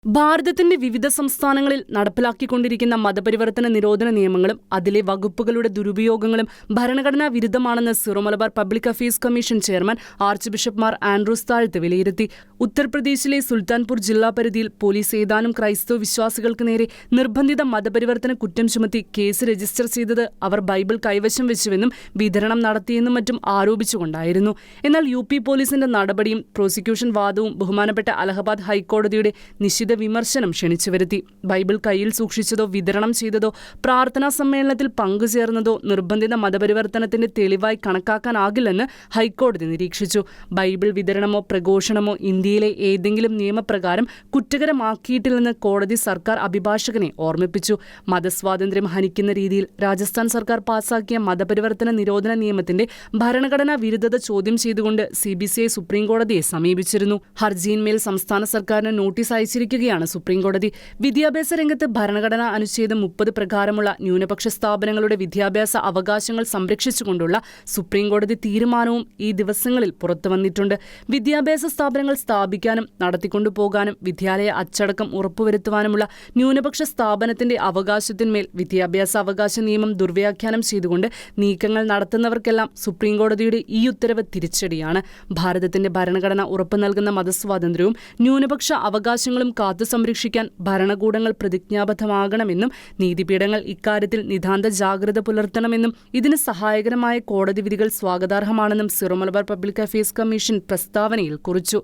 ഭാരതത്തിന്റെ വിവിധ സംസ്ഥാനങ്ങളിൽ നടപ്പിലാക്കിക്കൊണ്ടിരിക്കുന്ന മതപരിവർത്തന നിരോധന നിയമങ്ങളും അതിലെ വകുപ്പുകളുടെ ദുരുപയോഗങ്ങളും ഭരണഘടനാ വിരുദ്ധമാണെന്ന് Syro Malabar public affairs commission chairman archbishop Mar Andrews Thazhath വിലയിരുത്തി. ഉത്തർപ്രദേശിലെ സുൽത്താൻപൂർ ജില്ലാ പരിധിയിൽ പോലീസ് ഏതാനും ക്രൈസ്തവ വിശ്വാസികൾക്ക് നേരെ നിർബന്ധിത മതപരിവർത്തന കുറ്റം ചുമത്തി കേസ് രജിസ്റ്റർ ചെയ്തത് അവർ ബൈബിൾ കൈവശം വെച്ചുവെന്നും വിതരണം നടത്തിയെന്നും മറ്റും ആരോപിച്ചുകൊണ്ടായിരുന്നു. എന്നാൽ UP പോലീസിന്റെ നടപടിയും പ്രോസിക്യൂഷൻ വാദവും ബഹുമാനപ്പെട്ട അലഹബാദ് ഹൈക്കോടതിയുടെ നിശ്ചിത വിമർശനം ക്ഷണിച്ചുവരുത്തി. ബൈബിൾ കയ്യിൽ സൂക്ഷിച്ചതോ വിതരണം ചെയ്തതോ പ്രാർത്ഥനാ സമ്മേളനത്തിൽ പങ്കുചേർന്നതോ നിർബന്ധിത മതപരിവർത്തനത്തിന്റെ തെളിവായി കണക്കാക്കാനാകില്ലെന്ന് ഹൈക്കോടതി നിരീക്ഷിച്ചു. ബൈബിൾ വിതരണമോ പ്രഘോഷണമോ ഇന്ത്യയിലെ ഏതെങ്കിലും നിയമപ്രകാരം കുറ്റകരമാക്കിയിട്ടില്ലെന്ന് കോടതി സർക്കാർ അഭിഭാഷകനെ ഓർമ്മിപ്പിച്ചു. മതസ്വാതന്ത്ര്യം ഹനിക്കുന്ന രീതിയിൽ രാജസ്ഥാൻ സർക്കാർ പാസാക്കിയ മതപരിവർത്തന നിരോധന നിയമത്തിന്റെ ഭരണഘടനാ വിരുദ്ധത ചോദ്യം ചെയ്തുകൊണ്ട് CBCI സുപ്രീംകോടതിയെ സമീപിച്ചിരുന്നു. ഹർജിയിന്മേൽ സംസ്ഥാന സർക്കാരിന് നോട്ടീസ് അയച്ചിരിക്കുകയാണ് സുപ്രീംകോടതി. വിദ്യാഭ്യാസ രംഗത്ത് ഭരണഘടനാ അനുച്ഛേദം 30 പ്രകാരമുള്ള ന്യൂനപക്ഷ സ്ഥാപനങ്ങളുടെ വിദ്യാഭ്യാസ അവകാശങ്ങൾ സംരക്ഷിച്ചുകൊണ്ടുള്ള സുപ്രീംകോടതി തീരുമാനവും ഈ ദിവസങ്ങളിൽ പുറത്തുവന്നിട്ടുണ്ട്. വിദ്യാഭ്യാസ സ്ഥാപനങ്ങൾ സ്ഥാപിക്കാനും നടത്തിക്കൊണ്ടുപോകാനും വിദ്യാലയ അച്ചടക്കം ഉറപ്പുവരുത്തുവാനുമുള്ള ന്യൂനപക്ഷ സ്ഥാപനത്തിന്റെ അവകാശത്തിന്മേൽ വിദ്യാഭ്യാസ അവകാശ നിയമം ദുർവ്യാഖ്യാനം ചെയ്തുകൊണ്ട് നീക്കങ്ങൾ നടത്തുന്നവർക്കെല്ലാം സുപ്രീംകോടതിയുടെ ഈ ഉത്തരവ് തിരിച്ചടിയാണ്. ഭാരതത്തിന്റെ ഭരണഘടന ഉറപ്പു നൽകുന്ന മതസ്വാതന്ത്ര്യവും ന്യൂനപക്ഷ അവകാശങ്ങളും കാത്തു സംരക്ഷിക്കാൻ ഭരണകൂടങ്ങൾ പ്രതിജ്ഞാബദ്ധമാകണമെന്നും നീതിപീഠങ്ങൾ ഇക്കാര്യത്തിൽ നിതാന്ത ജാഗ്രത പുലർത്തണമെന്നും ഇതിന് സഹായകരമായ കോടതി വിധികൾ സ്വാഗതാർഹമാണെന്നും Syro Malabar public affairs commission പ്രസ്താവനയിൽ കുറിച്ചു.